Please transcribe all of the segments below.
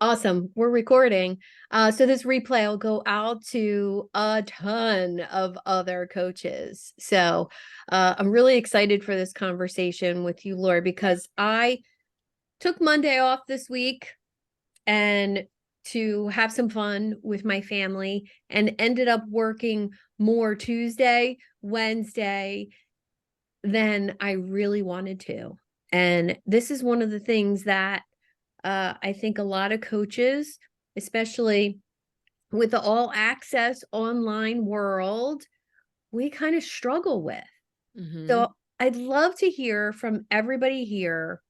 Awesome. We're recording. So this replay will go out to a ton of other coaches. So I'm really excited for this conversation with you, Laura, because I took Monday off this week and to have some fun with my family and ended up working more Tuesday, Wednesday than I really wanted to. And this is one of the things that I think a lot of coaches, especially with the all access online world, we kind of struggle with. Mm-hmm. So I'd love to hear from everybody here.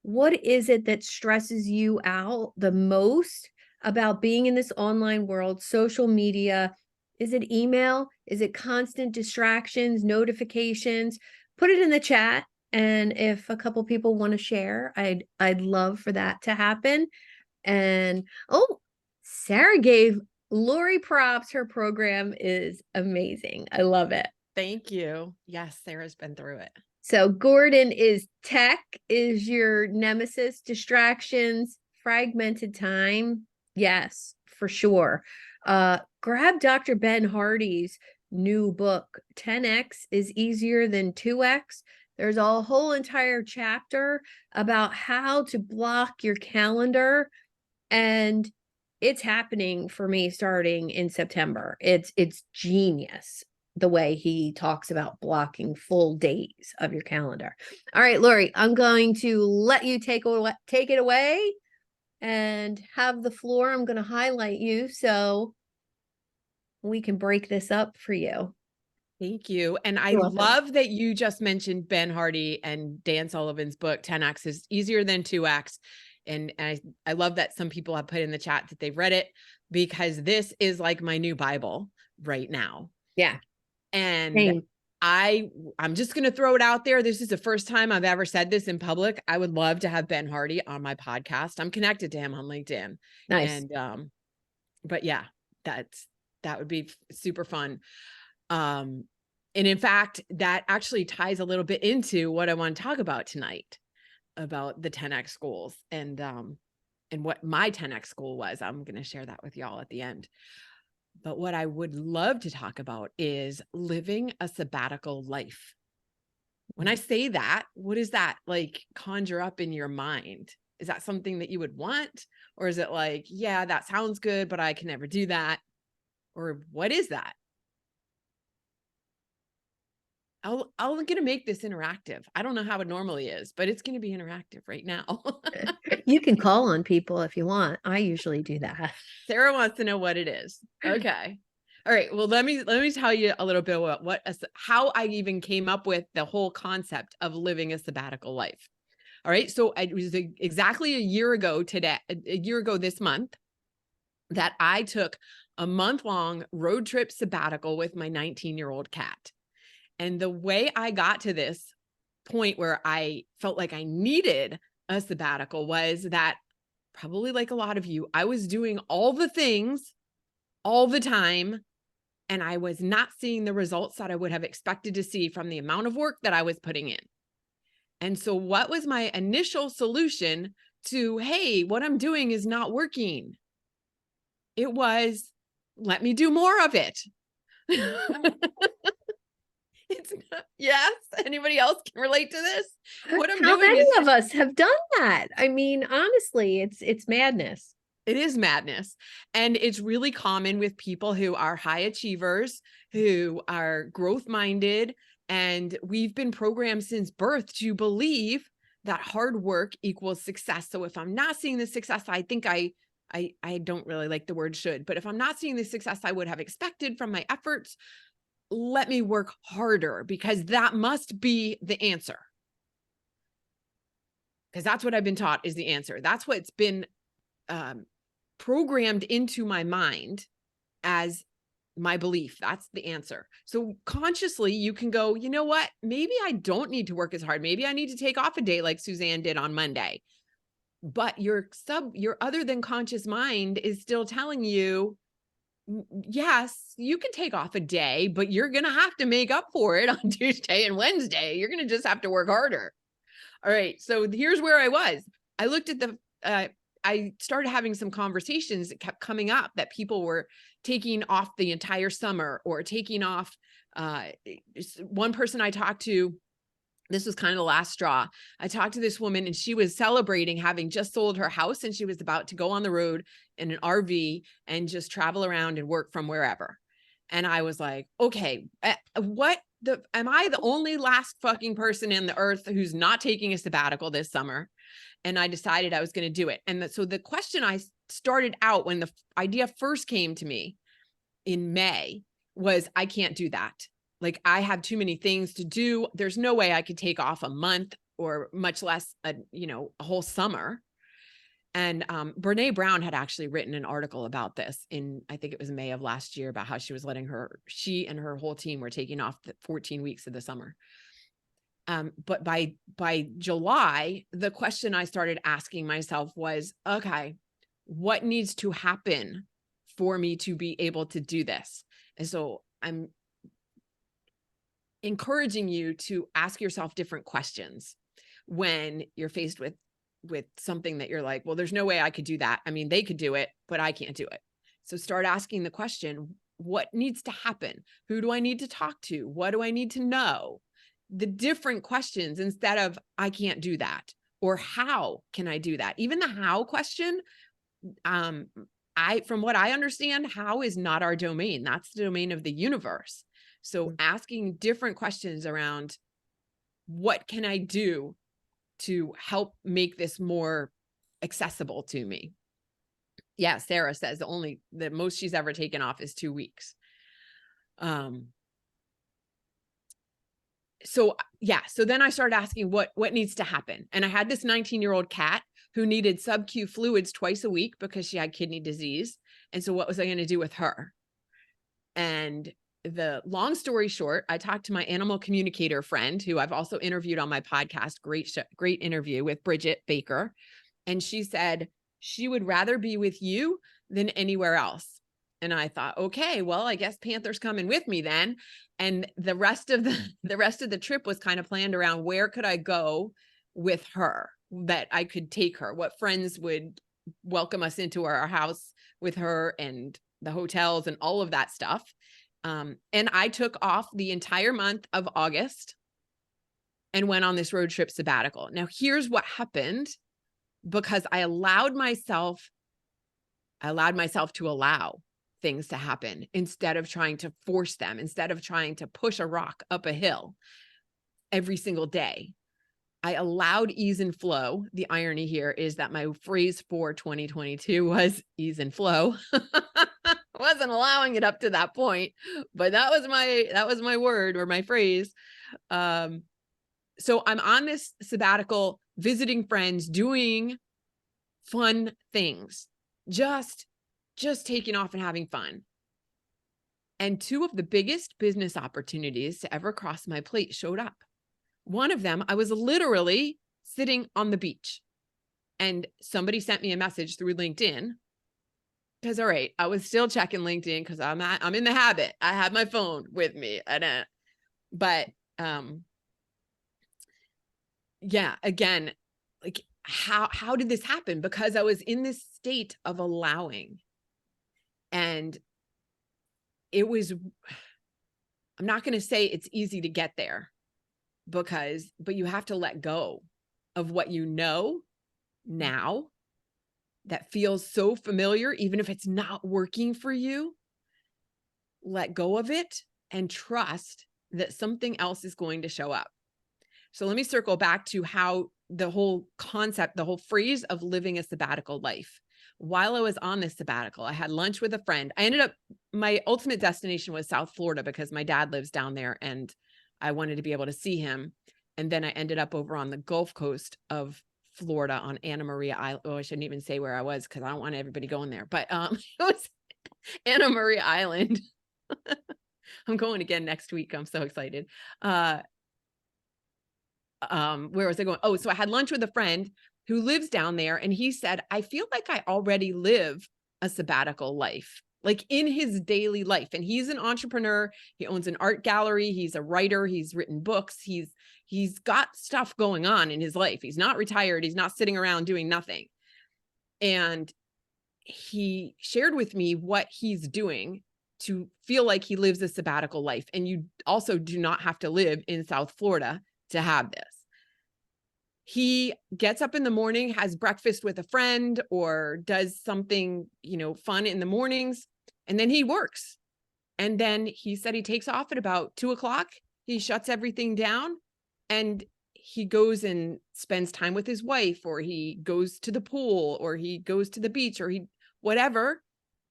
What is it that stresses you out the most about being in this online world, social media? Is it email? Is it constant distractions, notifications? Put it in the chat. And if a couple people want to share, I'd love for that to happen. And oh, Sarah gave Lori props. Her program is amazing. I love it. Thank you. Yes, Sarah's been through it. So Gordon is tech is your nemesis, distractions, fragmented time. Yes, for sure. Grab Dr. Ben Hardy's new book, 10x is easier than 2x. There's a whole entire chapter about how to block your calendar, and it's happening for me starting in September. It's genius the way he talks about blocking full days of your calendar. All right, Lori, I'm going to let you take it away and have the floor. I'm going to highlight you so we can break this up for you. Thank you. And I You're welcome. love that you just mentioned Ben Hardy and Dan Sullivan's book, 10X is easier than 2X. And I love that some people have put in the chat that they've read it, because this is like my new Bible right now. Yeah. And Same. I'm just going to throw it out there. This is the first time I've ever said this in public. I would love to have Ben Hardy on my podcast. I'm connected to him on LinkedIn. Nice. And, but yeah, that would be super fun. And in fact, that actually ties a little bit into what I want to talk about tonight, about the 10X goals and what my 10X goal was. I'm going to share that with y'all at the end. But what I would love to talk about is living a sabbatical life. When I say that, what does that like conjure up in your mind? Is that something that you would want? Or is it like, yeah, that sounds good, but I can never do that? Or what is that? I'm going to make this interactive. I don't know how it normally is, but it's going to be interactive right now. You can call on people if you want. I usually do that. Sarah wants to know what it is. Okay. All right. Well, let me tell you a little bit about how I even came up with the whole concept of living a sabbatical life. All right. So it was exactly a year ago this month, that I took a month-long road trip sabbatical with my 19-year-old cat. And the way I got to this point where I felt like I needed a sabbatical was that, probably like a lot of you, I was doing all the things all the time, and I was not seeing the results that I would have expected to see from the amount of work that I was putting in. And so what was my initial solution to, hey, what I'm doing is not working? It was, let me do more of it. It's not, yes. Anybody else can relate to this? What I'm How doing many is, of us have done that? I mean, honestly, it's madness. it is madness. And it's really common with people who are high achievers, who are growth minded. And we've been programmed since birth to believe that hard work equals success. So if I'm not seeing the success, I think I don't really like the word should, but if I'm not seeing the success I would have expected from my efforts, let me work harder, because that must be the answer. Because that's what I've been taught is the answer. That's what's been programmed into my mind as my belief. That's the answer. So consciously, you can go, you know what? Maybe I don't need to work as hard. Maybe I need to take off a day like Suzanne did on Monday. But your other than conscious mind is still telling you, yes, you can take off a day, but you're going to have to make up for it on Tuesday and Wednesday. You're going to just have to work harder. All right. So here's where I was. I looked at I started having some conversations that kept coming up that people were taking off the entire summer or taking off. One person I talked to, this was kind of the last straw. I talked to this woman and she was celebrating having just sold her house and she was about to go on the road in an RV and just travel around and work from wherever. And I was like, okay, am I the only last fucking person in the earth who's not taking a sabbatical this summer? And I decided I was going to do it. And so the question I started out when the idea first came to me in May was, I can't do that. Like, I have too many things to do. There's no way I could take off a month or much less a whole summer. And Brene Brown had actually written an article about this in, I think it was May of last year, about how she was she and her whole team were taking off the 14 weeks of the summer. But by July, the question I started asking myself was, okay, what needs to happen for me to be able to do this? And so I'm encouraging you to ask yourself different questions when you're faced with something that you're like, well, there's no way I could do that. I mean, they could do it, but I can't do it. So start asking the question, what needs to happen? Who do I need to talk to? What do I need to know? The different questions instead of, I can't do that, or how can I do that? Even the how question, from what I understand, how is not our domain. That's the domain of the universe. So asking different questions around, what can I do to help make this more accessible to me? Yeah, Sarah says the most she's ever taken off is 2 weeks. So then I started asking what needs to happen. And I had this 19-year-old cat who needed sub-Q fluids twice a week because she had kidney disease. And so what was I going to do with her? And the long story short, I talked to my animal communicator friend, who I've also interviewed on my podcast. Great interview with Bridget Baker. And she said she would rather be with you than anywhere else. And I thought, okay, well, I guess Panther's coming with me then. And the rest of the trip was kind of planned around, where could I go with her, that I could take her, what friends would welcome us into our house with her, and the hotels and all of that stuff. And I took off the entire month of August and went on this road trip sabbatical. Now, here's what happened, because I allowed myself to allow things to happen instead of trying to force them, instead of trying to push a rock up a hill every single day. I allowed ease and flow. The irony here is that my phrase for 2022 was ease and flow. I wasn't allowing it up to that point, but that was my word, or my phrase. So I'm on this sabbatical, visiting friends, doing fun things, just taking off and having fun. And two of the biggest business opportunities to ever cross my plate showed up. One of them, I was literally sitting on the beach, and somebody sent me a message through LinkedIn. Because, all right, I was still checking LinkedIn because I'm in the habit. I have my phone with me. Yeah, again, like, how did this happen? Because I was in this state of allowing. And I'm not going to say it's easy to get there, but you have to let go of what you know now that feels so familiar, even if it's not working for you. Let go of it and trust that something else is going to show up. So let me circle back to how the whole concept, the whole phrase of living a sabbatical life. While I was on this sabbatical, I had lunch with a friend. My ultimate destination was South Florida because my dad lives down there and I wanted to be able to see him. And then I ended up over on the Gulf Coast of Florida on Anna Maria Island. Oh, I shouldn't even say where I was because I don't want everybody going there, but it was Anna Maria Island. I'm going again next week. I'm so excited. Where was I going? Oh, so I had lunch with a friend who lives down there, and he said, I feel like I already live a sabbatical life, like in his daily life. And he's an entrepreneur. He owns an art gallery. He's a writer. He's written books. He's got stuff going on in his life. He's not retired. He's not sitting around doing nothing. And he shared with me what he's doing to feel like he lives a sabbatical life. And you also do not have to live in South Florida to have this. He gets up in the morning, has breakfast with a friend, or does something, fun in the mornings, and then he works. And then he said he takes off at about 2:00. He shuts everything down and he goes and spends time with his wife, or he goes to the pool, or he goes to the beach, or whatever.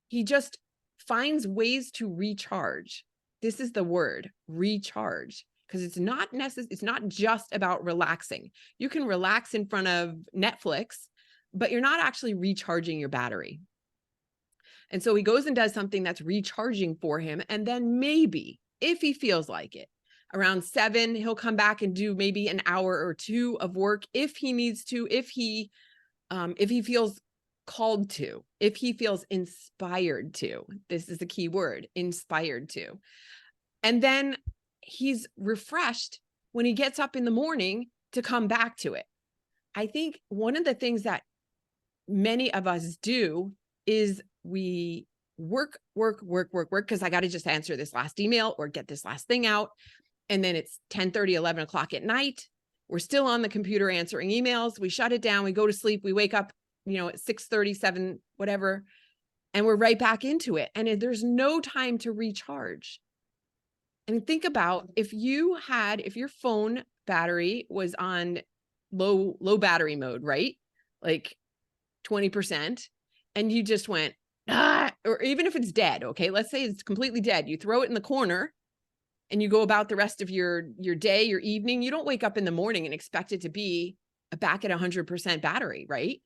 He just finds ways to recharge. This is the word, recharge, because it's not just about relaxing. You can relax in front of Netflix, but you're not actually recharging your battery. And so he goes and does something that's recharging for him. And then maybe, if he feels like it, around 7, he'll come back and do maybe an hour or 2 of work if he needs to, if he feels called to, if he feels inspired to. This is the key word, inspired to. And then he's refreshed when he gets up in the morning to come back to it. I think one of the things that many of us do is we work, because I got to just answer this last email or get this last thing out. And then it's 10:30, 11 o'clock at night. We're still on the computer answering emails. We shut it down. We go to sleep. We wake up, at 6:30, 7, whatever, and we're right back into it. And there's no time to recharge. I mean, think about if your phone battery was on low battery mode, right? Like 20%, and you just went, or even if it's dead, okay, let's say it's completely dead. You throw it in the corner and you go about the rest of your day, your evening. You don't wake up in the morning and expect it to be back at 100% battery, right?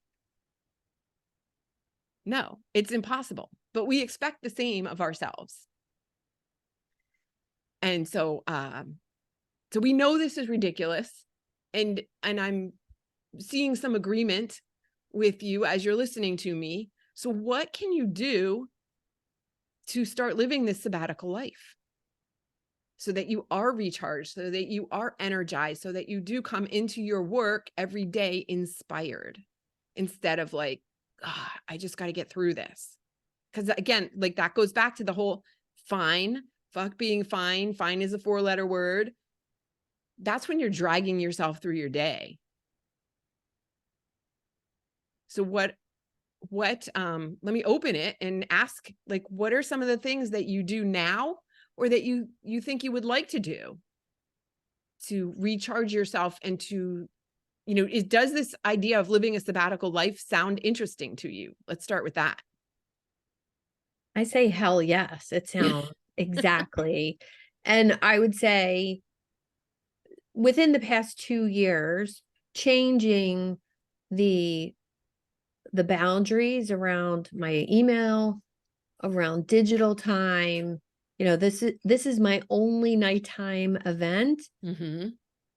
No, it's impossible, but we expect the same of ourselves. And so we know this is ridiculous, and I'm seeing some agreement with you as you're listening to me. So what can you do to start living this sabbatical life so that you are recharged, so that you are energized, so that you do come into your work every day inspired, instead of like, I just got to get through this? Because again, like that goes back to the whole fine, fuck being fine. Fine is a 4-letter word. That's when you're dragging yourself through your day. So let me open it and ask, like, what are some of the things that you do now, or that you think you would like to do to recharge yourself and to, does this idea of living a sabbatical life sound interesting to you? Let's start with that. I say, hell yes, it sounds exactly. And I would say within the past 2 years, changing the boundaries around my email, around digital time. This is my only nighttime event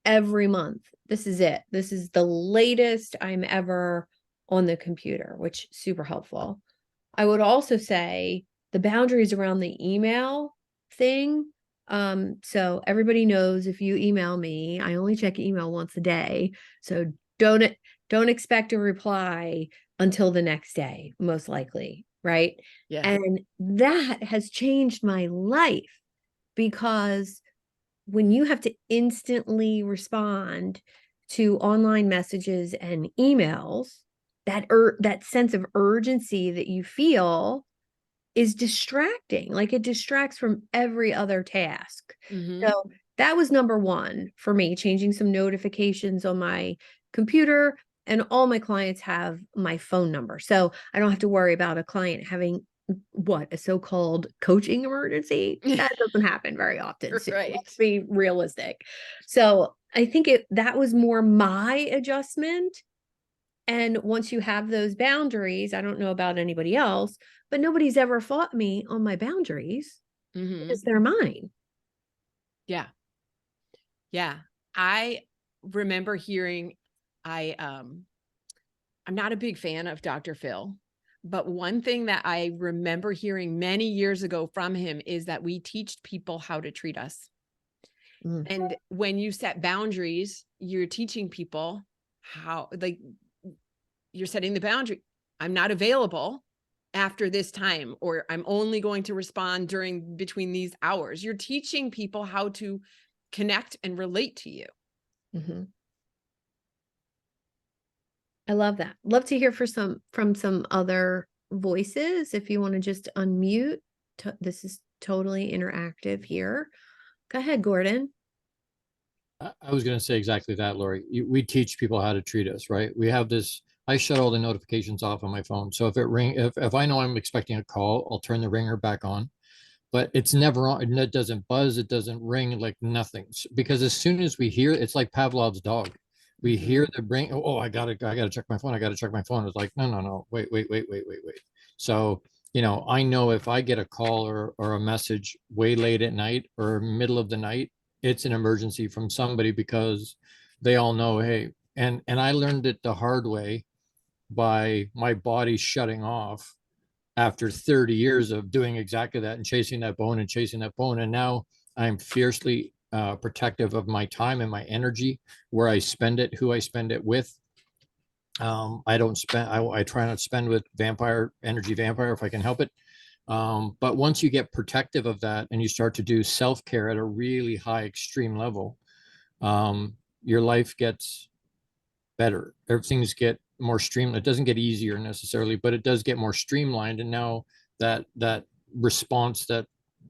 every month. This is it. This is the latest I'm ever on the computer, which is super helpful. I would also say the boundaries around the email thing. So everybody knows if you email me, I only check email once a day. So don't expect a reply until the next day, most likely, right? Yeah. And that has changed my life, because when you have to instantly respond to online messages and emails, that sense of urgency that you feel is distracting. Like it distracts from every other task. So that was number 1 for me, changing some notifications on my computer. And all my clients have my phone number, so I don't have to worry about a client having a so-called coaching emergency. That doesn't happen very often. So Right. let's be realistic. So I think that was more my adjustment. And once you have those boundaries, I don't know about anybody else, but nobody's ever fought me on my boundaries because they're mine. Yeah. Yeah. I remember hearing, I'm not a big fan of Dr. Phil, but one thing that I remember hearing many years ago from him is that we teach people how to treat us. And when you set boundaries, you're teaching people how, like, you're setting the boundary. I'm not available after this time, or I'm only going to respond between these hours. You're teaching people how to connect and relate to you. Mm-hmm. I love that. Love to hear from some other voices. If you want to just unmute, this is totally interactive here. Go ahead, Gordon. I was going to say exactly that, Lori. We teach people how to treat us, right? We have this. I shut all the notifications off on my phone. So if I know I'm expecting a call, I'll turn the ringer back on. But it's never on. It doesn't buzz. It doesn't ring, like nothing. Because as soon as we hear, it's like Pavlov's dog. We hear the ring. Oh, I gotta check my phone. I gotta check my phone. It's like, no. Wait. So, I know if I get a call or a message way late at night or middle of the night, it's an emergency from somebody, because they all know, hey, and I learned it the hard way by my body shutting off after 30 years of doing exactly that and chasing that bone and chasing that bone. And now I'm fiercely protective of my time and my energy, where I spend it, who I spend it with. I don't spend, I try not to spend with vampire if I can help it. But once you get protective of that and you start to do self-care at a really high extreme level, your life gets better. Everything's get more streamlined. It doesn't get easier necessarily, but it does get more streamlined. And now that response, that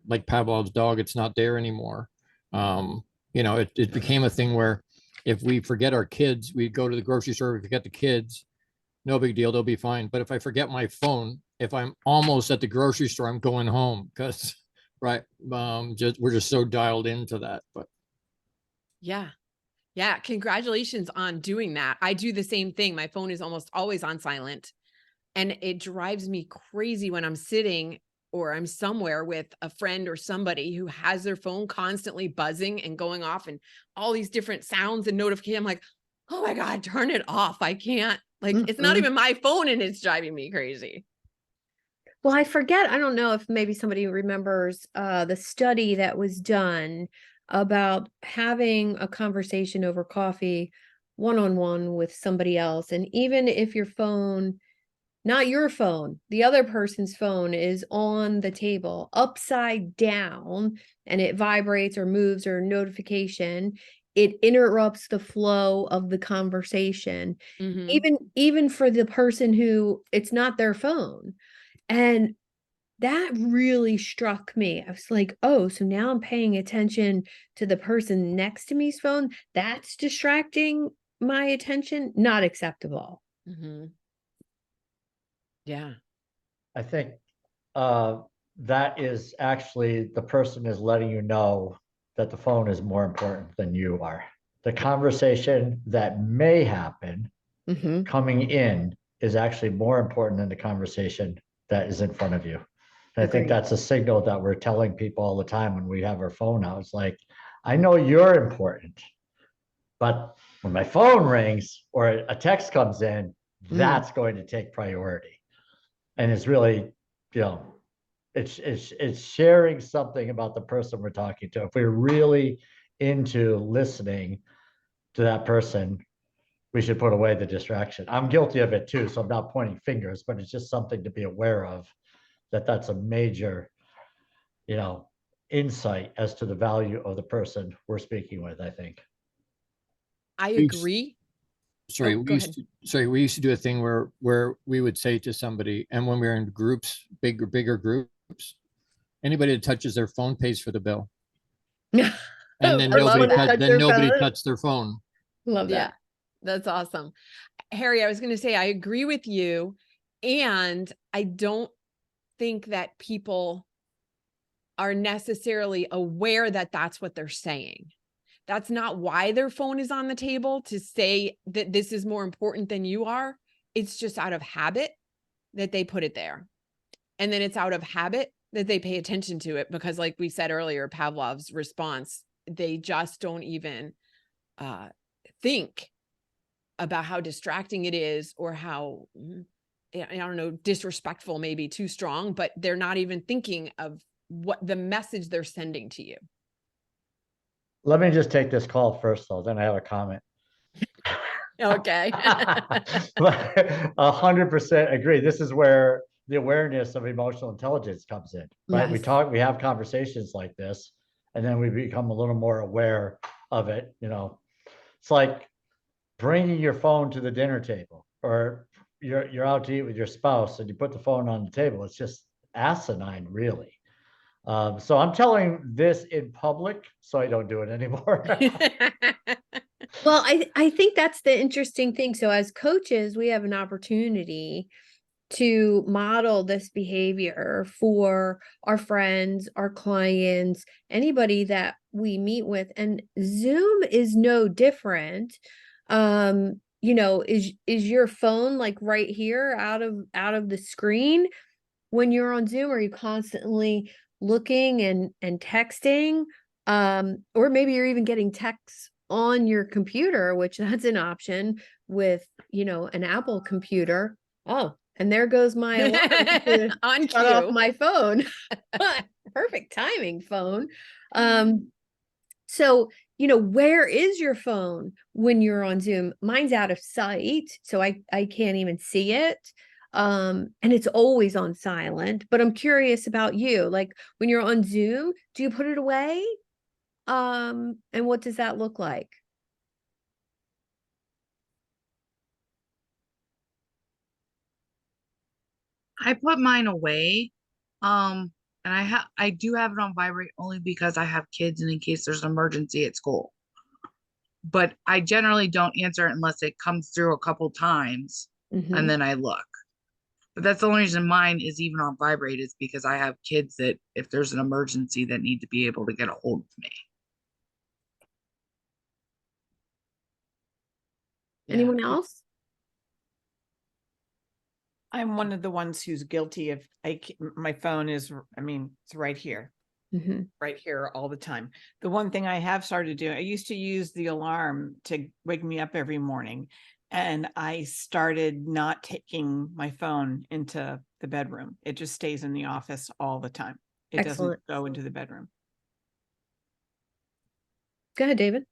like Pavlov's dog, it's not there anymore. It became a thing where if we forget our kids, we go to the grocery store, we forget the kids, no big deal, they'll be fine. But if I forget my phone, if I'm almost at the grocery store, I'm going home, because right, we're just so dialed into that. But Yeah. Yeah. Congratulations on doing that. I do the same thing. My phone is almost always on silent, and it drives me crazy when I'm sitting or I'm somewhere with a friend or somebody who has their phone constantly buzzing and going off and all these different sounds and notifications. I'm like, oh my God, turn it off. I can't, it's not even my phone and it's driving me crazy. Well, I forget, I don't know if maybe somebody remembers the study that was done about having a conversation over coffee one-on-one with somebody else. And even if your phone, not your phone, the other person's phone is on the table upside down and it vibrates or moves or notification, it interrupts the flow of the conversation. Even for the person who it's not their phone. And that really struck me. I was like, oh, so now I'm paying attention to the person next to me's phone. That's distracting my attention. Not acceptable. Yeah. I think that is actually, the person is letting you know that the phone is more important than you are. The conversation that may happen coming in is actually more important than the conversation that is in front of you. And I think that's a signal that we're telling people all the time when we have our phone out. It's like, I know you're important, but when my phone rings or a text comes in, that's going to take priority. And it's really, it's sharing something about the person we're talking to. If we're really into listening to that person, we should put away the distraction. I'm guilty of it too, so I'm not pointing fingers, but it's just something to be aware of, that that's a major, insight as to the value of the person we're speaking with, I think. I agree. Sorry, we used to do a thing where we would say to somebody, and when we were in groups, bigger groups, anybody that touches their phone pays for the bill. And then nobody touched their phone. Love that. Yeah, that's awesome. Harry, I was going to say, I agree with you. And I don't think that people are necessarily aware that that's what they're saying. That's not why their phone is on the table, to say that this is more important than you are. It's just out of habit that they put it there. And then it's out of habit that they pay attention to it, because like we said earlier, Pavlov's response, they just don't even think about how distracting it is, or how, I don't know, disrespectful, maybe too strong, but they're not even thinking of what the message they're sending to you. Let me just take this call first, though, then I have a comment. Okay. 100% agree. This is where the awareness of emotional intelligence comes in, right? Yes. We have conversations like this, and then we become a little more aware of it. It's like bringing your phone to the dinner table, or you're out to eat with your spouse and you put the phone on the table. It's just asinine, really. So I'm telling this in public, so I don't do it anymore. Well, I think that's the interesting thing. So as coaches, we have an opportunity to model this behavior for our friends, our clients, anybody that we meet with. And Zoom is no different. Is your phone like right here out of the screen when you're on Zoom? Are you constantly looking and texting? Or maybe you're even getting texts on your computer, which that's an option with, an Apple computer. Oh, and there goes my alarm to On shut off cue. my phone. Perfect timing, phone. So, where is your phone when you're on Zoom? Mine's out of sight, so I can't even see it. And it's always on silent, but I'm curious about you. Like when you're on Zoom, do you put it away? And what does that look like? I put mine away. And I do have it on vibrate only because I have kids and in case there's an emergency at school. But I generally don't answer it unless it comes through a couple times Mhm. and then I look. But that's the only reason mine is even on vibrate is because I have kids that if there's an emergency that need to be able to get a hold of me. Anyone else? I'm one of the ones who's guilty of my phone is, it's right here, Mhm. right here all the time. The one thing I have started doing, I used to use the alarm to wake me up every morning. And I started not taking my phone into the bedroom. It just stays in the office all the time. It Excellent. doesn't go into the bedroom. Go ahead, David.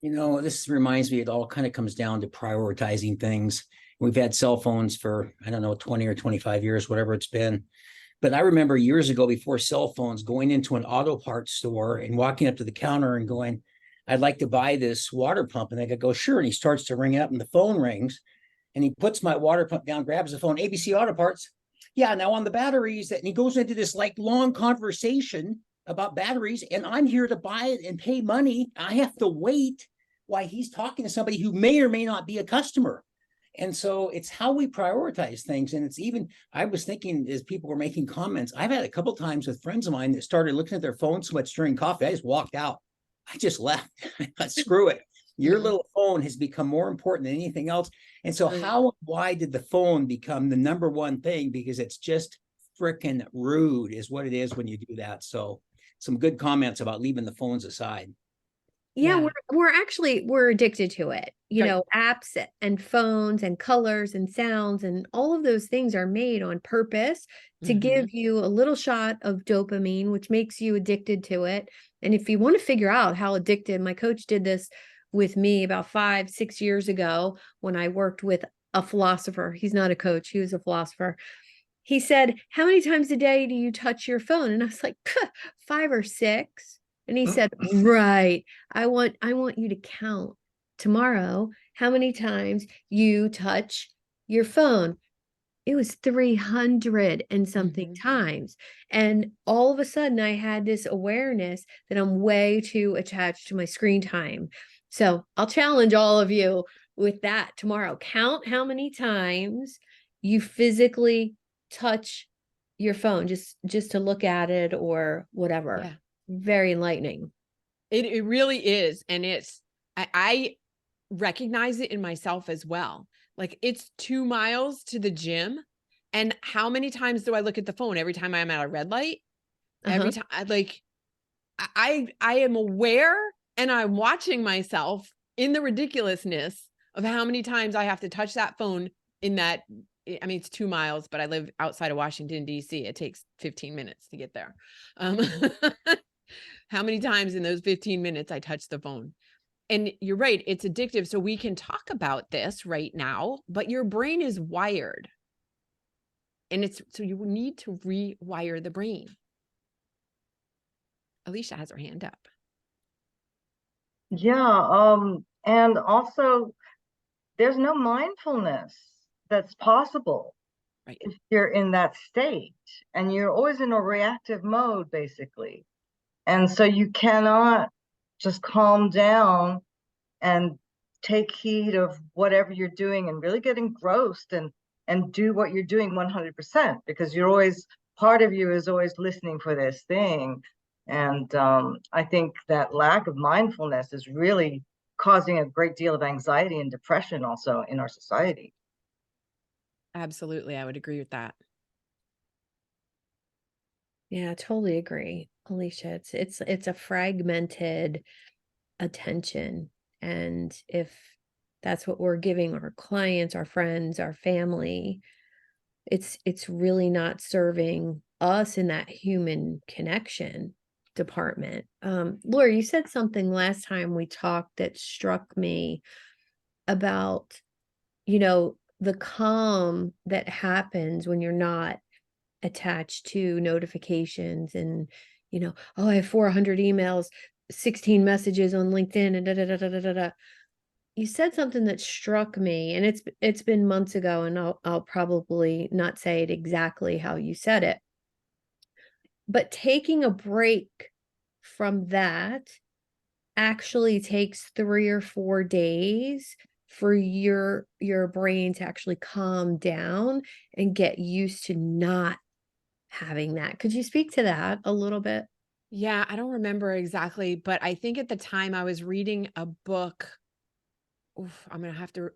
This reminds me, it all kind of comes down to prioritizing things. We've had cell phones for, I don't know, 20 or 25 years, whatever it's been. But I remember years ago, before cell phones, going into an auto parts store and walking up to the counter and going, I'd like to buy this water pump. And they could go, sure. And he starts to ring it up and the phone rings and he puts my water pump down, grabs the phone, ABC Auto Parts. Yeah, now on the batteries, and he goes into this like long conversation about batteries, and I'm here to buy it and pay money. I have to wait while he's talking to somebody who may or may not be a customer. And so it's how we prioritize things. And it's even, I was thinking as people were making comments, I've had a couple of times with friends of mine that started looking at their phone so much during coffee. I just walked out. I just left. Screw it. Your little phone has become more important than anything else. And so why did the phone become the number one thing? Because it's just freaking rude is what it is when you do that. So some good comments about leaving the phones aside. Yeah, we're addicted to it. Apps and phones and colors and sounds and all of those things are made on purpose to give you a little shot of dopamine, which makes you addicted to it. And if you want to figure out how addicted, my coach did this with me about 5-6 years ago when I worked with a philosopher. He's not a coach, he was a philosopher. He said, how many times a day do you touch your phone? And I was like, 5 or 6. And he said, right, I want you to count tomorrow how many times you touch your phone. It was 300 and something times. And all of a sudden I had this awareness that I'm way too attached to my screen time. So I'll challenge all of you with that tomorrow. Count how many times you physically touch your phone just to look at it or whatever. Yeah. Very enlightening. It really is. And I recognize it in myself as well. Like it's 2 miles to the gym. And how many times do I look at the phone? Every time I'm at a red light? Every time I am aware and I'm watching myself in the ridiculousness of how many times I have to touch that phone in that. I mean, it's 2 miles, but I live outside of Washington, D.C. It takes 15 minutes to get there. How many times in those 15 minutes I touch the phone? And you're right, it's addictive. So we can talk about this right now, but your brain is wired. And so you need to rewire the brain. Alicia has her hand up. Yeah, and also there's no mindfulness that's possible Right. if you're in that state, and you're always in a reactive mode, basically. And so you cannot just calm down and take heed of whatever you're doing and really get engrossed and do what you're doing 100%, because you're always, part of you is always listening for this thing. And I think that lack of mindfulness is really causing a great deal of anxiety and depression also in our society. Absolutely. I would agree with that. Yeah, totally agree, Alicia. It's a fragmented attention. And if that's what we're giving our clients, our friends, our family, it's really not serving us in that human connection department. Laura, you said something last time we talked that struck me about, the calm that happens when you're not attached to notifications and, oh, I have 400 emails, 16 messages on LinkedIn and da da da da da da da. You said something that struck me, and it's been months ago, and I'll probably not say it exactly how you said it. But taking a break from that actually takes 3 or 4 days for your brain to actually calm down and get used to not having that. Could you speak to that a little bit? Yeah, I don't remember exactly, but I think at the time I was reading a book. I'm gonna have to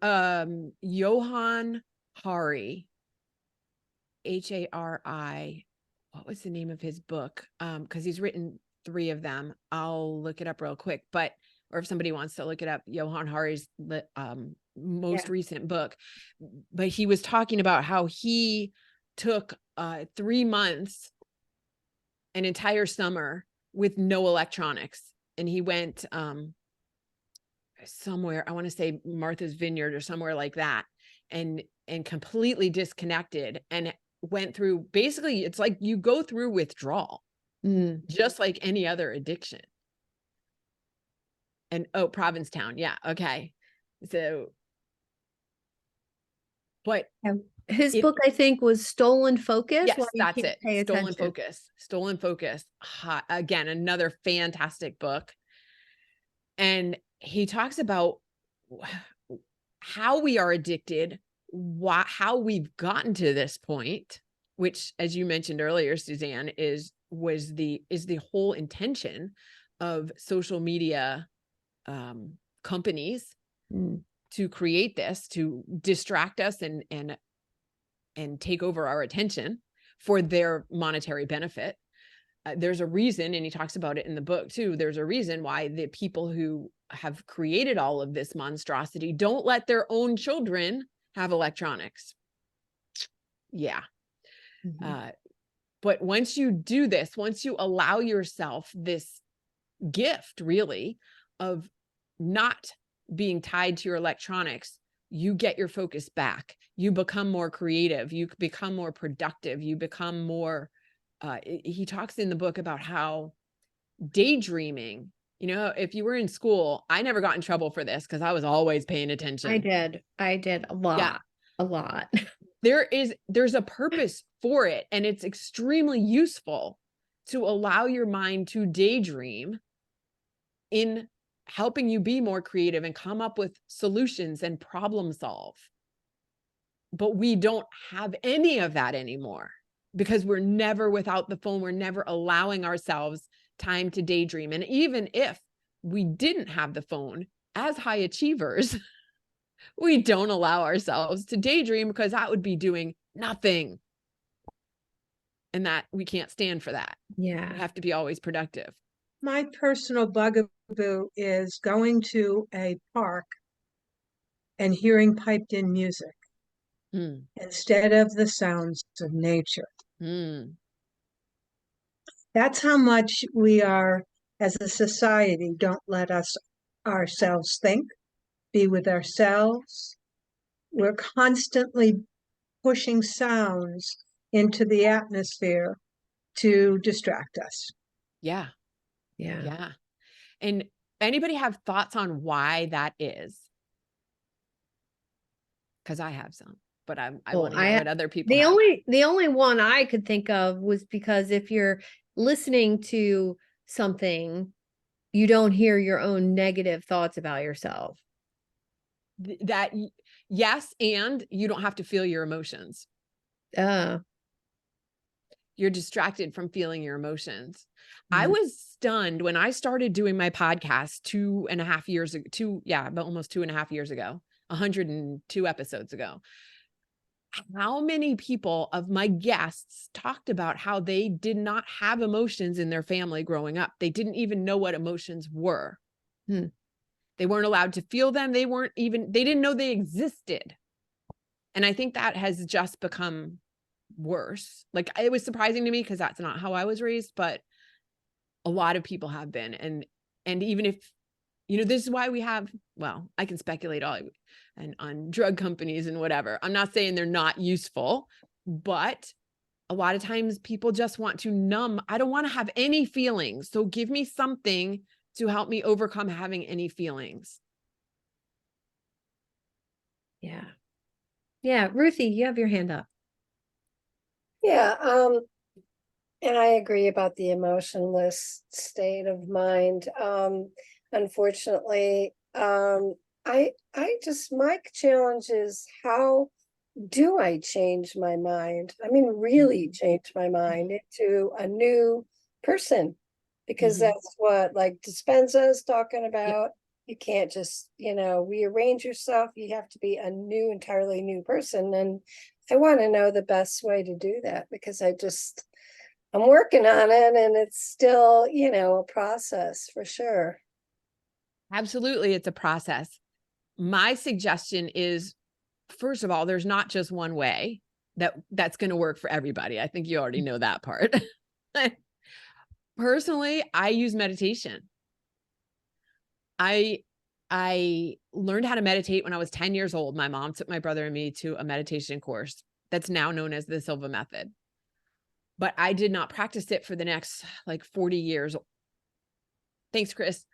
Johann Hari, Hari. What was the name of his book? Because he's written 3 of them. I'll look it up real quick, or if somebody wants to look it up, Johann Hari's most recent book. But he was talking about how he took 3 months, an entire summer with no electronics, and he went somewhere, I want to say Martha's Vineyard or somewhere like that, and completely disconnected, and went through, basically it's like you go through withdrawal, just like any other addiction. And Provincetown, yeah, okay. So, but his book, I think, was Stolen Focus. Yes, Why You that's Can't it. Pay Stolen Attention. Focus. Stolen Focus. Again, another fantastic book. And he talks about how we are addicted, how we've gotten to this point, which, as you mentioned earlier, Suzanne, is the whole intention of social media companies to create this, to distract us and take over our attention for their monetary benefit. There's a reason, and he talks about it in the book too, there's a reason why the people who have created all of this monstrosity don't let their own children have electronics. Yeah. But once you do this, once you allow yourself this gift, really, of not being tied to your electronics, you get your focus back. You become more creative. You become more productive. You become more, he talks in the book about how daydreaming, if you were in school, I never got in trouble for this because I was always paying attention. I did a lot. Yeah. A lot. There's a purpose for it, and it's extremely useful to allow your mind to daydream in helping you be more creative and come up with solutions and problem solve. But we don't have any of that anymore because we're never without the phone. We're never allowing ourselves time to daydream. And even if we didn't have the phone, as high achievers, we don't allow ourselves to daydream because that would be doing nothing. And that we can't stand for that. Yeah. We have to be always productive. My personal bugaboo is going to a park and hearing piped in music instead of the sounds of nature. That's how much we are, as a society, don't let us ourselves think, be with ourselves. We're constantly pushing sounds into the atmosphere to distract us. Yeah. Yeah. Yeah. And anybody have thoughts on why that is? Because I have some, but I Well, want to hear what other people the have. only one I could think of was because if you're listening to something, you don't hear your own negative thoughts about yourself. Yes, and you don't have to feel your emotions. Uh, You're distracted from feeling your emotions. I Mhm. was stunned when I started doing my podcast 2.5 years ago, about almost 2.5 years ago, 102 episodes ago. How many people of my guests talked about how they did not have emotions in their family growing up? They didn't even know what emotions were. Hmm. They weren't allowed to feel them. They didn't know they existed. And I think that has just become worse. Like, it was surprising to me because that's not how I was raised, but a lot of people have been. And even if, this is why we have, well, I can speculate and on drug companies and whatever. I'm not saying they're not useful, but a lot of times people just want to numb. I don't want to have any feelings. So give me something to help me overcome having any feelings. Yeah. Yeah. Ruthie, you have your hand up. Yeah, and I agree about the emotionless state of mind. Unfortunately, I just, my challenge is, how do I change my mind? I mean, really change my mind into a new person, because that's what, like Dispenza is talking about. You can't just, rearrange yourself. You have to be a new, entirely new person. And I want to know the best way to do that, because I'm working on it, and it's still, a process for sure. Absolutely. It's a process. My suggestion is, first of all, there's not just one way that's going to work for everybody. I think you already know that part. Personally, I use meditation. I learned how to meditate when I was 10 years old. My mom took my brother and me to a meditation course that's now known as the Silva method. But I did not practice it for the next 40 years. Thanks, Chris.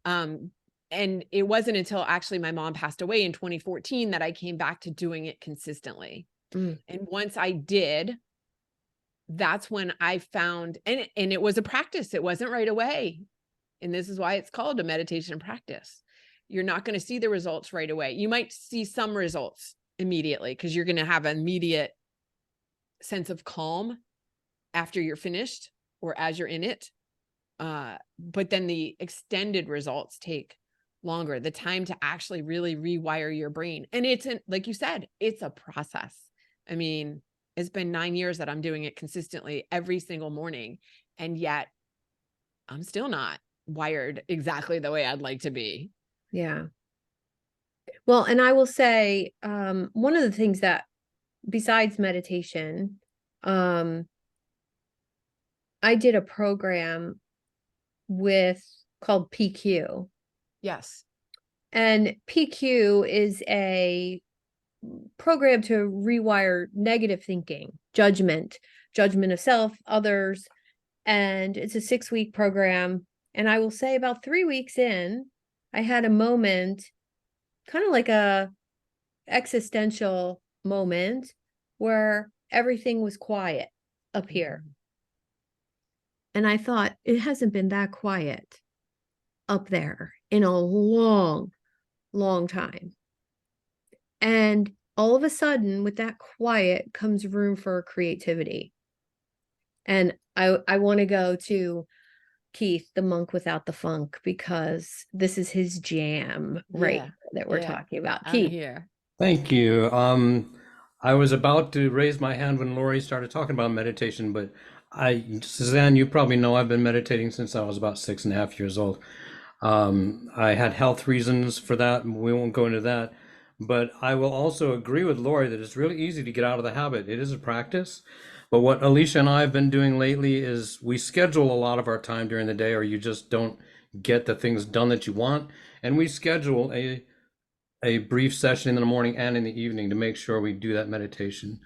And it wasn't until actually my mom passed away in 2014 that I came back to doing it consistently. And once I did, that's when I found, and it was a practice. It wasn't right away. And this is why it's called a meditation practice. You're not going to see the results right away. You might see some results immediately because you're going to have an immediate sense of calm after you're finished or as you're in it. But then the extended results take longer, the time to actually really rewire your brain. And like you said, it's a process. I mean, it's been 9 years that I'm doing it consistently every single morning. And yet I'm still not wired exactly the way I'd like to be. Yeah. Well, and I will say, one of the things that, besides meditation, I did a program called PQ. Yes. And PQ is a program to rewire negative thinking, judgment of self, others. And it's a 6-week program. And I will say about 3 weeks in, I had a moment, kind of like a existential moment, where everything was quiet up here. And I thought, it hasn't been that quiet up there in a long, long time. And all of a sudden, with that quiet comes room for creativity. And I want to go to Keith, the monk without the funk, because this is his jam, right? That we're talking about. I'm Keith. here. Thank you. I was about to raise my hand when Lori started talking about meditation, but Suzanne, you probably know I've been meditating since I was about 6.5 years old. I had health reasons for that, and we won't go into that. But I will also agree with Lori that it's really easy to get out of the habit. It is a practice. But what Alicia and I have been doing lately is we schedule a lot of our time during the day, or you just don't get the things done that you want. And we schedule a brief session in the morning and in the evening to make sure we do that meditation.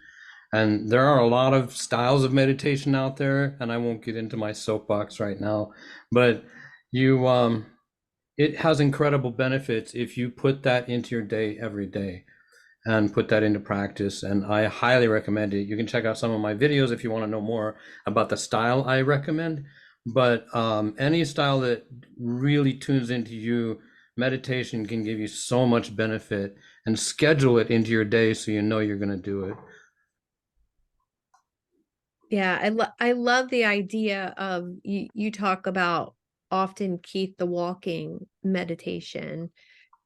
And there are a lot of styles of meditation out there, and I won't get into my soapbox right now, but it has incredible benefits if you put that into your day every day and put that into practice. And I highly recommend it. You can check out some of my videos if you want to know more about the style I recommend. But any style that really tunes into you, meditation can give you so much benefit, and schedule it into your day so you know you're going to do it. Yeah, I love the idea of you talk about often Keith the walking meditation,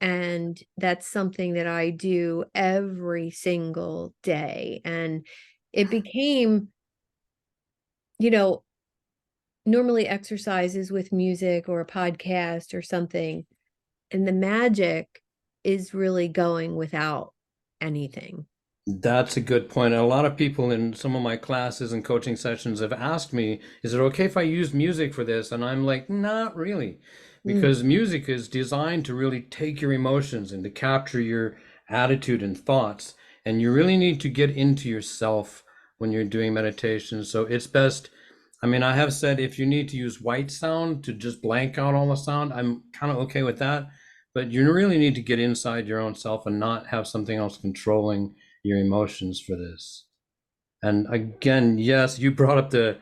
and that's something that I do every single day. And it became, you know, normally exercises with music or a podcast or something, and the magic is really going without anything. That's a good point. And a lot of people in some of my classes and coaching sessions have asked me, is it okay if I use music for this? And I'm like, not really, because music is designed to really take your emotions and to capture your attitude and thoughts. And you really need to get into yourself when you're doing meditation. So it's best. I mean, I have said if you need to use white sound to just blank out all the sound, I'm kind of okay with that. But you really need to get inside your own self and not have something else controlling your emotions for this. And again, yes, you brought up the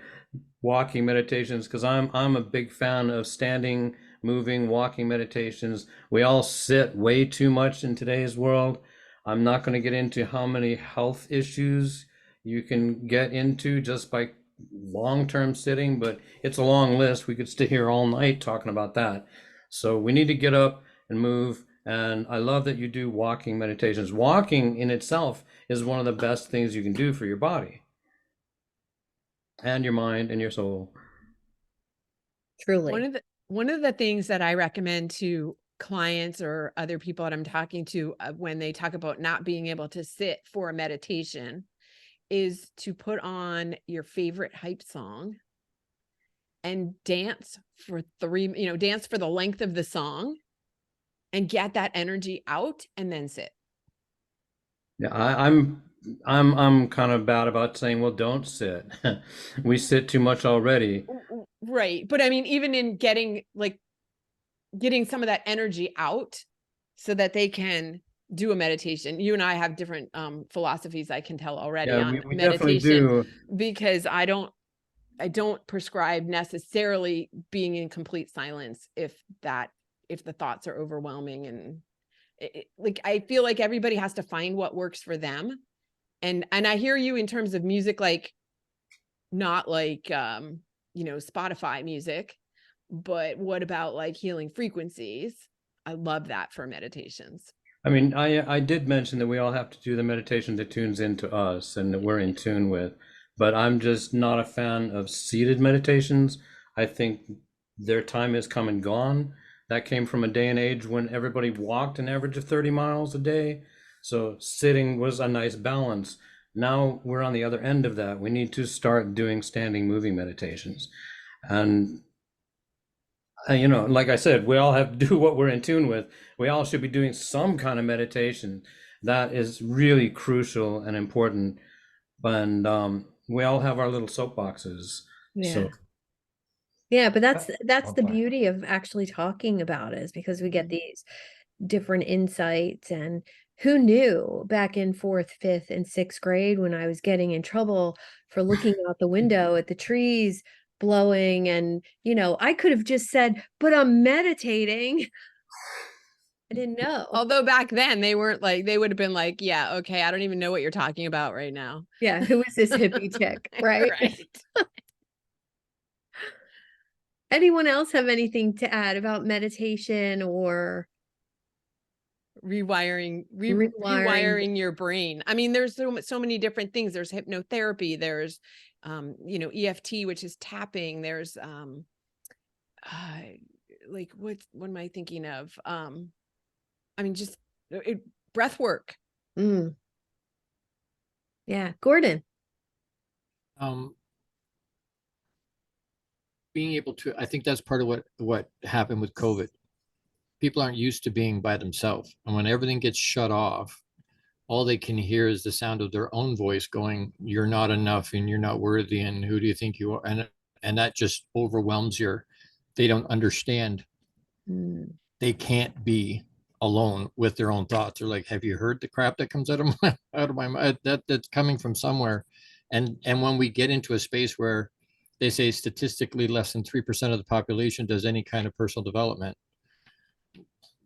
walking meditations, because I'm a big fan of standing, moving, walking meditations. We all sit way too much in today's world. I'm not going to get into how many health issues you can get into just by long-term sitting, but it's a long list. We could stay here all night talking about that. So we need to get up and move. And I love that you do walking meditations. Walking in itself is one of the best things you can do for your body and your mind and your soul. Truly. One of the things that I recommend to clients or other people that I'm talking to when they talk about not being able to sit for a meditation is to put on your favorite hype song and dance for dance for the length of the song and get that energy out and then sit. Yeah, I'm kind of bad about saying, well, don't sit. We sit too much already. Right. But I mean, even in getting some of that energy out so that they can do a meditation. You and I have different philosophies, I can tell already, Yeah, on we definitely meditation, do. because I don't prescribe necessarily being in complete silence if the thoughts are overwhelming. And I feel like everybody has to find what works for them. And I hear you in terms of music, like not like Spotify music, but what about like healing frequencies? I love that for meditations. I mean, I did mention that we all have to do the meditation that tunes into us and that we're in tune with, but I'm just not a fan of seated meditations. I think their time has come and gone. That came from a day and age when everybody walked an average of 30 miles a day. So sitting was a nice balance. Now we're on the other end of that. We need to start doing standing moving meditations. And like I said, we all have to do what we're in tune with. We all should be doing some kind of meditation. That is really crucial and important. And we all have our little soapboxes. Yeah. So Yeah, but that's the Okay. beauty of actually talking about it, is because we get these different insights. And who knew back in 4th, 5th, and 6th grade when I was getting in trouble for looking out the window at the trees blowing, and I could have just said, but I'm meditating. I didn't know. Although back then they weren't like, they would have been like, yeah, okay, I don't even know what you're talking about right now. Yeah, who is this hippie chick, right? Right. Anyone else have anything to add about meditation or Rewiring your brain? I mean, there's so many different things. There's hypnotherapy, there's EFT, which is tapping, there's like what am I thinking of? I mean, just breath work. Yeah, Gordon. being able to, I think that's part of what happened with COVID. People aren't used to being by themselves. And when everything gets shut off, all they can hear is the sound of their own voice going, you're not enough and you're not worthy. And who do you think you are? And that just overwhelms they don't understand. They can't be alone with their own thoughts. They're like, have you heard the crap that comes out of my mind? That's coming from somewhere. And when we get into a space where they say statistically less than 3% of the population does any kind of personal development,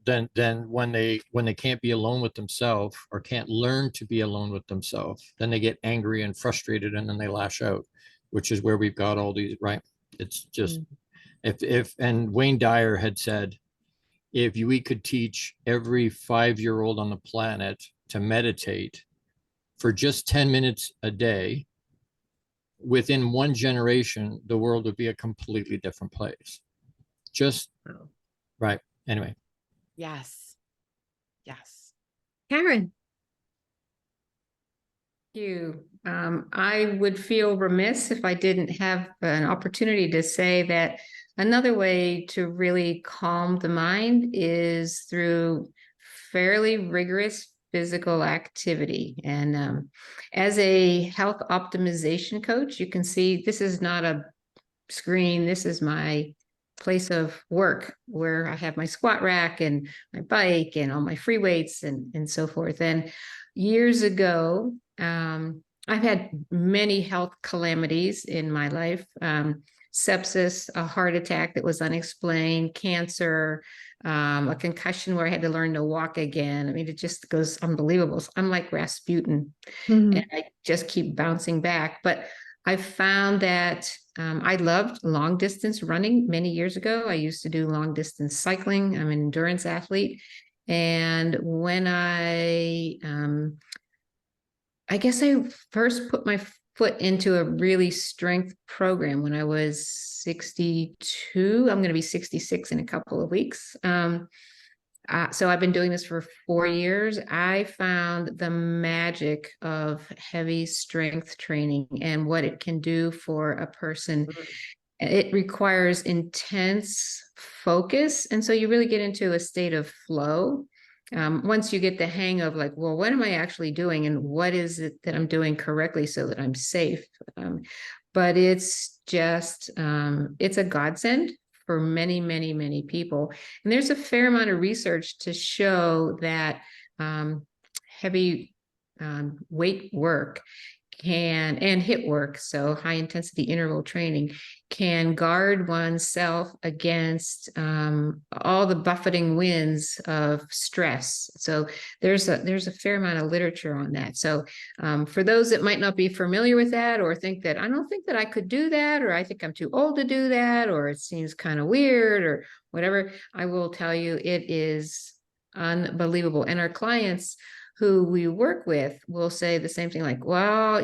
then when they can't be alone with themselves or can't learn to be alone with themselves, then they get angry and frustrated and then they lash out, which is where we've got all these, right? It's just if and Wayne Dyer had said, if we could teach every 5-year-old on the planet to meditate for just 10 minutes a day, within one generation, the world would be a completely different place. Just right. Anyway. Yes. Yes. Karen. Thank you. I would feel remiss if I didn't have an opportunity to say that another way to really calm the mind is through fairly rigorous physical activity. And as a health optimization coach, you can see this is not a screen. This is my place of work where I have my squat rack and my bike and all my free weights and so forth. And years ago, I've had many health calamities in my life. Sepsis, a heart attack that was unexplained, cancer, a concussion where I had to learn to walk again. I mean, it just goes unbelievable. So I'm like Rasputin, and I just keep bouncing back. But I found that I loved long distance running many years ago. I used to do long distance cycling. I'm an endurance athlete. And when I guess I first put my foot into a really strength program when I was 62. I'm going to be 66 in a couple of weeks. So I've been doing this for 4 years. I found the magic of heavy strength training and what it can do for a person. It requires intense focus. And so you really get into a state of flow. Once you get the hang of like, well, what am I actually doing? And what is it that I'm doing correctly so that I'm safe? But it's just, it's a godsend for many, many, many people. And there's a fair amount of research to show that heavy weight work and HIIT work, so high intensity interval training, can guard oneself against all the buffeting winds of stress. So there's a fair amount of literature on that. So for those that might not be familiar with that or think that I don't think that I could do that, or I think I'm too old to do that, or it seems kind of weird or whatever, I will tell you it is unbelievable. And our clients who we work with will say the same thing, like, well, I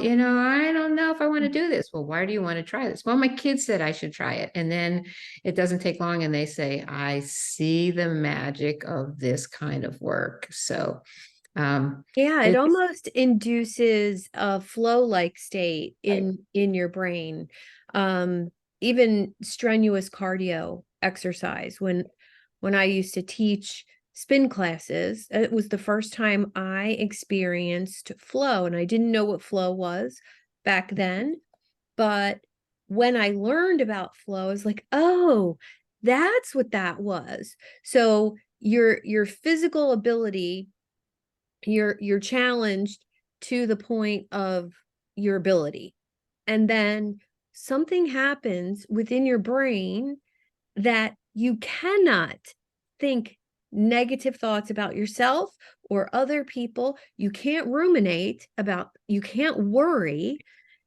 don't know if I want to do this. Well, why do you want to try this? Well, my kids said I should try it. And then it doesn't take long and they say, I see the magic of this kind of work. So it almost induces a flow-like state in your brain. Even strenuous cardio exercise. When I used to teach spin classes, it was the first time I experienced flow, and I didn't know what flow was back then. But when I learned about flow, I was like, oh, that's what that was. So your physical ability, you're challenged to the point of your ability. And then something happens within your brain that you cannot think negative thoughts about yourself or other people. You can't ruminate about, you can't worry,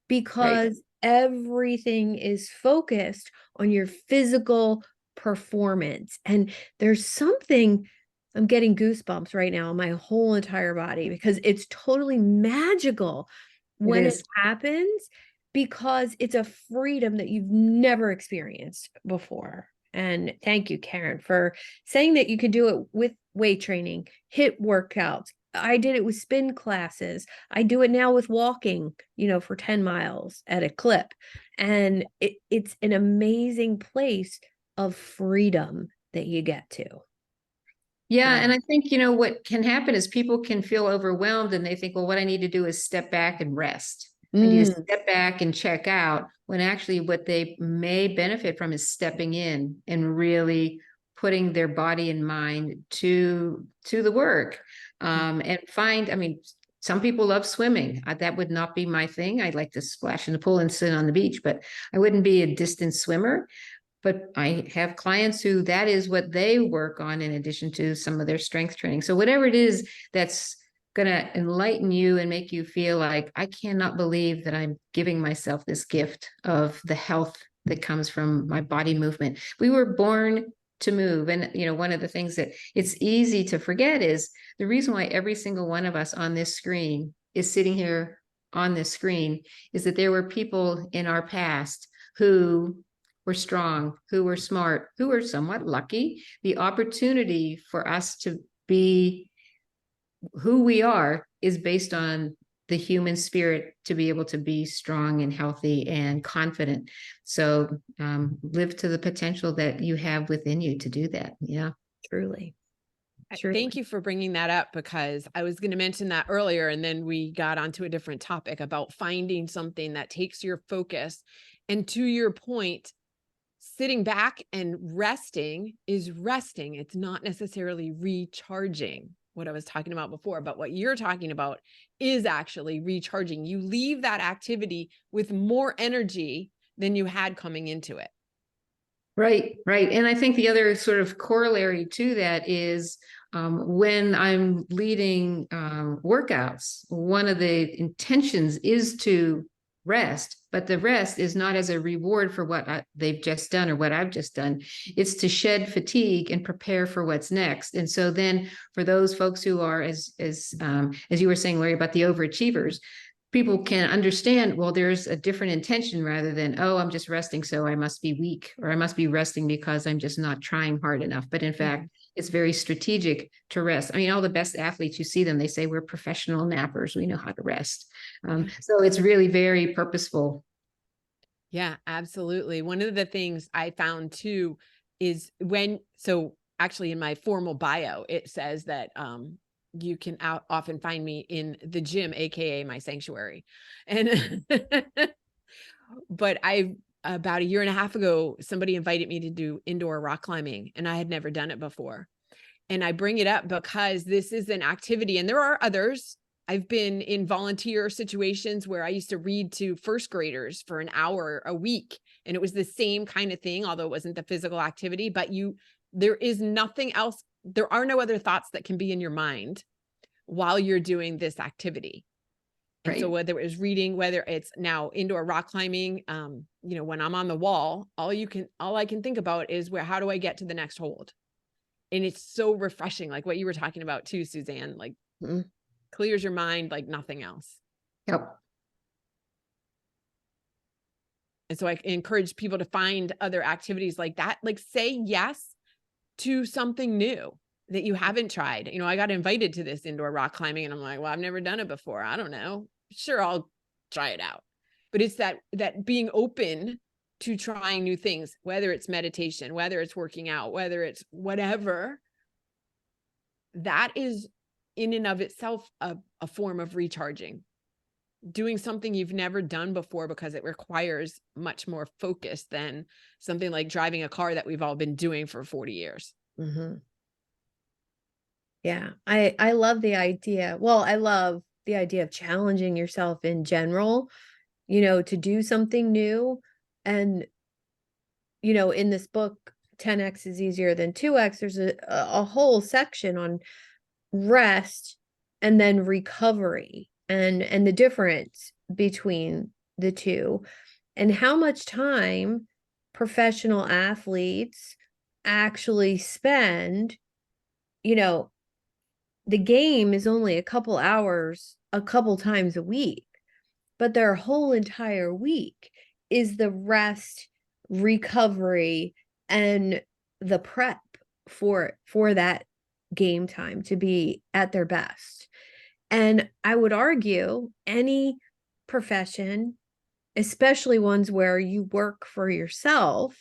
because everything is focused on your physical performance. And there's something, I'm getting goosebumps right now on my whole entire body, because it's totally magical when it happens, because it's a freedom that you've never experienced before. And thank you, Karen, for saying that you could do it with weight training, HIIT workouts, I did it with spin classes. I do it now with walking, for 10 miles at a clip. And it's an amazing place of freedom that you get to. Yeah, and I think, what can happen is people can feel overwhelmed and they think, well, what I need to do is step back and rest. I need to step back and check out, when actually what they may benefit from is stepping in and really putting their body and mind to the work. And some people love swimming. That would not be my thing. I'd like to splash in the pool and sit on the beach, but I wouldn't be a distant swimmer. But I have clients who that is what they work on in addition to some of their strength training. So whatever it is that's going to enlighten you and make you feel like, I cannot believe that I'm giving myself this gift of the health that comes from my body movement. We were born to move. And, one of the things that it's easy to forget is the reason why every single one of us on this screen is sitting here on this screen is that there were people in our past who were strong, who were smart, who were somewhat lucky. The opportunity for us to be who we are is based on the human spirit to be able to be strong and healthy and confident. So live to the potential that you have within you to do that. Yeah, truly. Thank you for bringing that up, because I was going to mention that earlier, and then we got onto a different topic about finding something that takes your focus. And to your point, sitting back and resting is resting. It's not necessarily recharging, what I was talking about before, but what you're talking about is actually recharging. You leave that activity with more energy than you had coming into it. Right. And I think the other sort of corollary to that is when I'm leading workouts, one of the intentions is to rest, but the rest is not as a reward for what they've just done or what I've just done. It's to shed fatigue and prepare for what's next. And so then for those folks who are, as you were saying, Larry, about the overachievers, people can understand, well, there's a different intention rather than, oh, I'm just resting, so I must be weak, or I must be resting because I'm just not trying hard enough. But in fact, it's very strategic to rest. I mean, all the best athletes, you see them, they say we're professional nappers. We know how to rest. So it's really very purposeful. Yeah, absolutely. One of the things I found too is actually in my formal bio, it says that you can often find me in the gym, AKA my sanctuary. And, but about a year and a half ago, somebody invited me to do indoor rock climbing, and I had never done it before. And I bring it up because this is an activity, and there are others. I've been in volunteer situations where I used to read to first graders for an hour a week, and it was the same kind of thing, although it wasn't the physical activity, but there is nothing else. There are no other thoughts that can be in your mind while you're doing this activity. And so whether it was reading, whether it's now indoor rock climbing, when I'm on the wall, all I can think about is how do I get to the next hold? And it's so refreshing, like what you were talking about too, Suzanne, like clears your mind like nothing else. Yep. And so I encourage people to find other activities like that, like say yes to something new that you haven't tried. I got invited to this indoor rock climbing, and I'm like, well, I've never done it before. I don't know. Sure, I'll try it out. But it's that being open to trying new things, whether it's meditation, whether it's working out, whether it's whatever, that is in and of itself a form of recharging. Doing something you've never done before, because it requires much more focus than something like driving a car that we've all been doing for 40 years. Mm-hmm. Yeah, I love the idea. Well, I love the idea of challenging yourself in general, to do something new. And, in this book, 10x is easier than 2x, there's a whole section on rest and then recovery and the difference between the two, and how much time professional athletes actually spend. The game is only a couple hours, a couple times a week, but their whole entire week is the rest, recovery, and the prep for that game time, to be at their best. And I would argue any profession, especially ones where you work for yourself,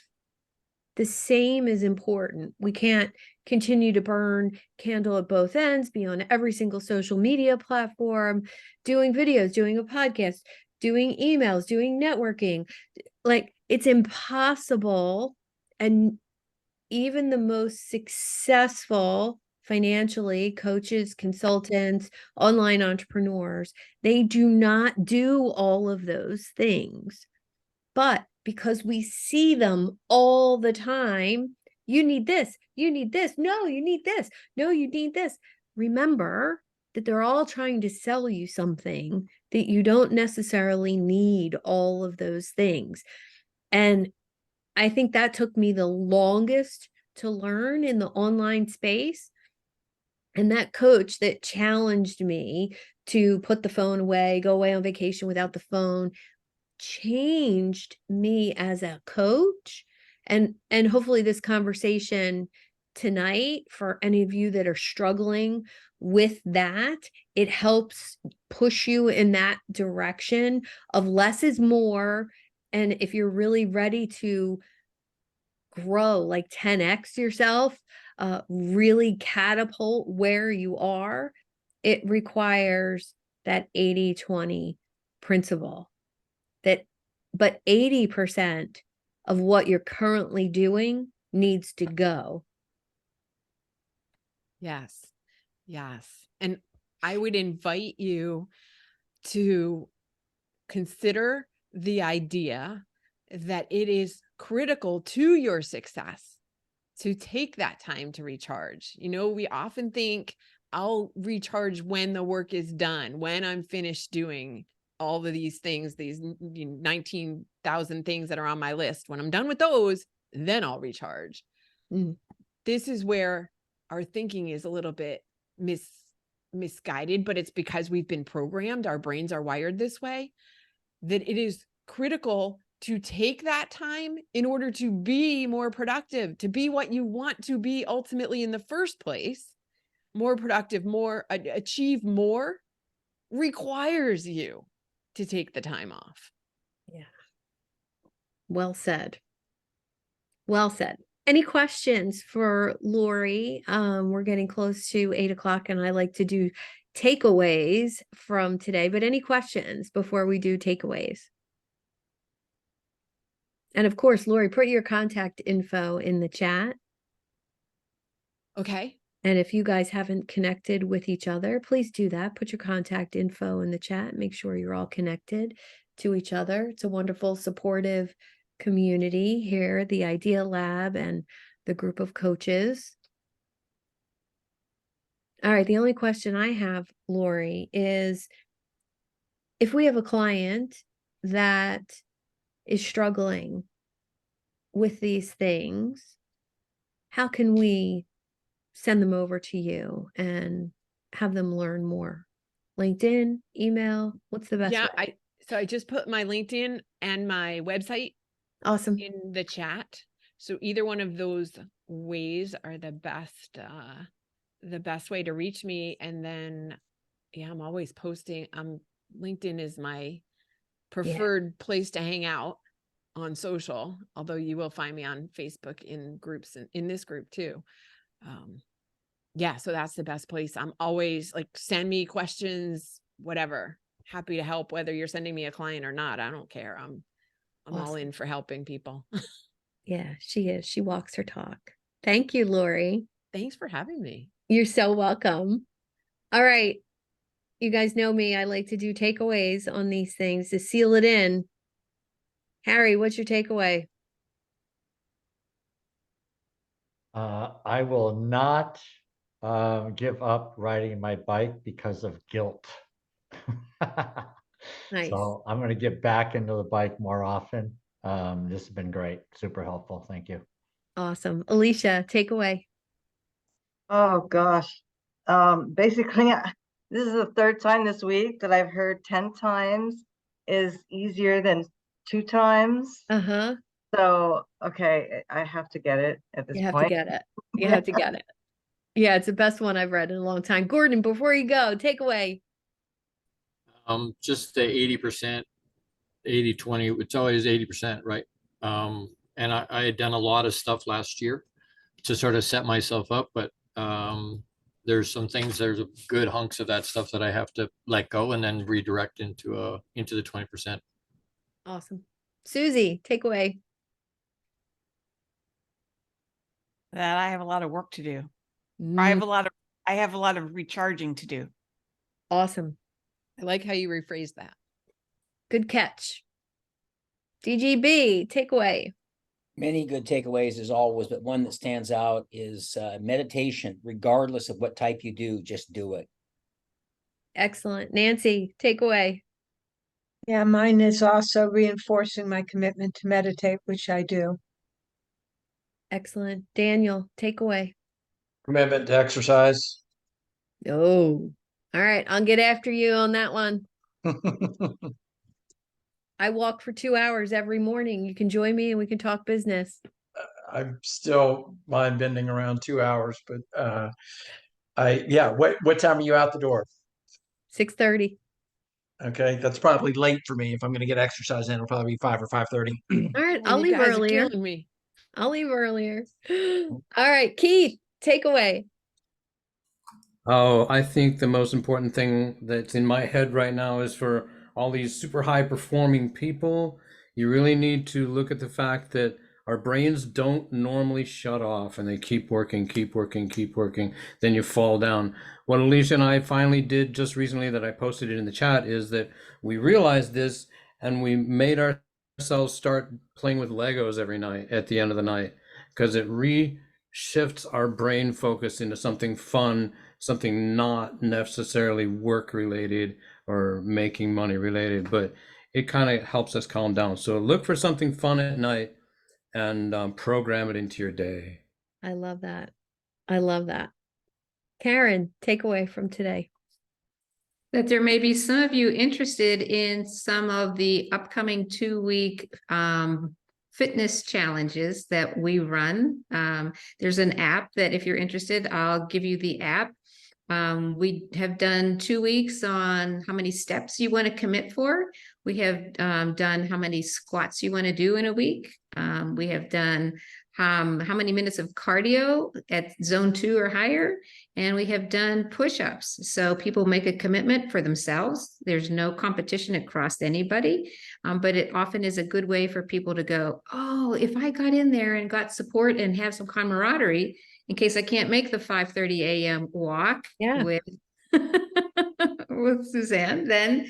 the same is important. We can't continue to burn candle at both ends, be on every single social media platform, doing videos, doing a podcast, doing emails, doing networking. Like, it's impossible. And even the most successful financially coaches, consultants, online entrepreneurs, they do not do all of those things. But because we see them all the time, you need this, you need this, no, you need this, no, you need this. Remember that they're all trying to sell you something, that you don't necessarily need all of those things. And I think that took me the longest to learn in the online space. And that coach that challenged me to put the phone away, go away on vacation without the phone, changed me as a coach. And hopefully this conversation tonight, for any of you that are struggling with that, it helps push you in that direction of less is more. And if you're really ready to grow, like 10x yourself, really catapult where you are, it requires that 80-20 principle. But 80% of what you're currently doing needs to go. Yes. Yes. And I would invite you to consider the idea that it is critical to your success to take that time to recharge. You know, we often think I'll recharge when the work is done, when I'm finished doing all of these things, these 19,000 things that are on my list. When I'm done with those, then I'll recharge. This is where our thinking is a little bit misguided, but it's because we've been programmed. Our brains are wired this way, that it is critical to take that time in order to be more productive, to be what you want to be ultimately in the first place. More productive, more achieve more requires you to take the time off. Yeah. Well said. Well said. Any questions for Lori? We're getting close to 8 o'clock and I like to do takeaways from today, but any questions before we do takeaways? And of course, Lori, put your contact info in the chat. Okay. And if you guys haven't connected with each other, please do that. Put your contact info in the chat. Make sure you're all connected to each other. It's a wonderful, supportive community here, the Idea Lab and the group of coaches. All right. The only question I have, Lori, is if we have a client that is struggling with these things, how can we send them over to you and have them learn more? LinkedIn, email, what's the best way? So I just put my LinkedIn and my website Awesome. in the chat. So either one of those ways are the best way to reach me. And then, I'm always posting. LinkedIn is my preferred place to hang out on social, although you will find me on Facebook in groups and in this group too. So that's the best place. I'm always like, send me questions, whatever. Happy to help, whether you're sending me a client or not. I don't care. I'm Awesome. all in for helping people. Yeah, she is. She walks her talk. Thank you, Lori. Thanks for having me. You're so welcome. All right. You guys know me. I like to do takeaways on these things to seal it in. Harry, what's your takeaway? I will not give up riding my bike because of guilt. Nice. So I'm going to get back into the bike more often. This has been great. Super helpful. Thank you. Awesome. Alicia, takeaway. Oh gosh. Basically, this is the third time this week that I've heard 10 times is easier than 2 times. Uh-huh. So, okay, I have to get it at this You have point. to get it. You have to get it. Yeah, it's the best one I've read in a long time. Gordon, before you go, take away. Just the 80%, 80-20, it's always 80%, right? And I had done a lot of stuff last year to sort of set myself up, but there's some things, there's a good hunks of that stuff that I have to let go and then redirect into the 20%. Awesome. Susie, take away. That I have a lot of work to do. Mm, I have a lot of recharging to do. awesome. I like how you rephrased that. Good catch. DGB, take away. Many good takeaways as always, but one that stands out is meditation. Regardless of what type you do, just do it. Excellent. Nancy, take away. Yeah, mine is also reinforcing my commitment to meditate, which I do. Excellent. Daniel, take away. Commitment to exercise. Oh, all right. I'll get after you on that one. I walk for 2 hours every morning. You can join me and we can talk business. I'm still mind bending around 2 hours, but what time are you out the door? 6:30. Okay, that's probably late for me. If I'm going to get exercise in, it'll probably be 5 or 5:30. All right. Oh, I'll you leave guys are earlier. killing me. I'll leave earlier. All right. Keith, take away. Oh, I think the most important thing that's in my head right now is for all these super high performing people, you really need to look at the fact that our brains don't normally shut off and they keep working, keep working, keep working. Then you fall down. What Alicia and I finally did just recently that I posted it in the chat is that we realized this and we made ourselves start playing with Legos every night at the end of the night because it shifts our brain focus into something fun, something not necessarily work related or making money related, but it kind of helps us calm down. So look for something fun at night and program it into your day. I love that. I love that. Karen, take away from today. That there may be some of you interested in some of the upcoming 2-week fitness challenges that we run. There's an app that if you're interested, I'll give you the app. We have done 2 weeks on how many steps you want to commit for. We have done how many squats you want to do in a week. We have done how many minutes of cardio at zone 2 or higher. And we have done push-ups. So people make a commitment for themselves. There's no competition across anybody, but it often is a good way for people to go, oh, if I got in there and got support and have some camaraderie, in case I can't make the 5:30 a.m. walk with Suzanne, then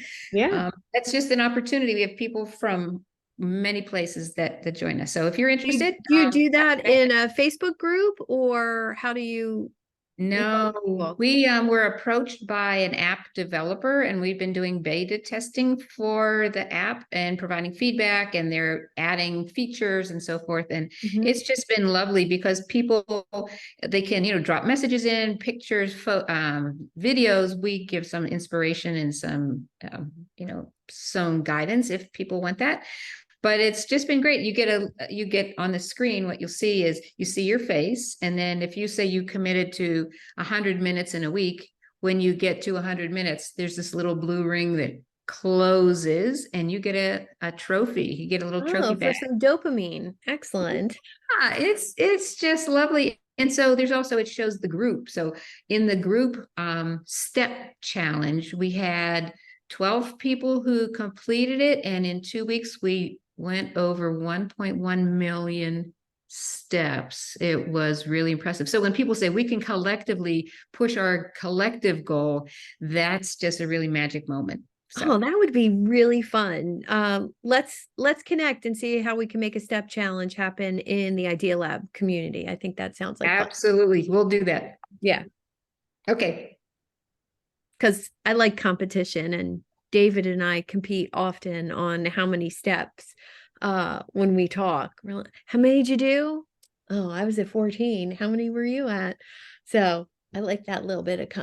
that's just an opportunity. We have people from many places that join us. So if you're interested, do you do that in a Facebook group or how do you? No, we were approached by an app developer and we've been doing beta testing for the app and providing feedback, and they're adding features and so forth. And it's just been lovely because people, they can, drop messages in, pictures, videos. We give some inspiration and some, some guidance if people want that. But it's just been great. You get on the screen, what you'll see is you see your face. And then if you say you committed to 100 minutes in a week, when you get to 100 minutes, there's this little blue ring that closes and you get a trophy. You get a little trophy for bag. some dopamine. Excellent. Yeah, it's just lovely. And so there's also, it shows the group. So in the group step challenge, we had 12 people who completed it. And in 2 weeks, we went over 1.1 million steps. It was really impressive. So when people say we can collectively push our collective goal, that's just a really magic moment. So. Oh, that would be really fun. Let's connect and see how we can make a step challenge happen in the Idea Lab community. I think that sounds like absolutely fun. We'll do that. Yeah. Okay. Because I like competition, and David and I compete often on how many steps when we talk. We're like, how many did you do? Oh, I was at 14. How many were you at? So I like that little bit of competition.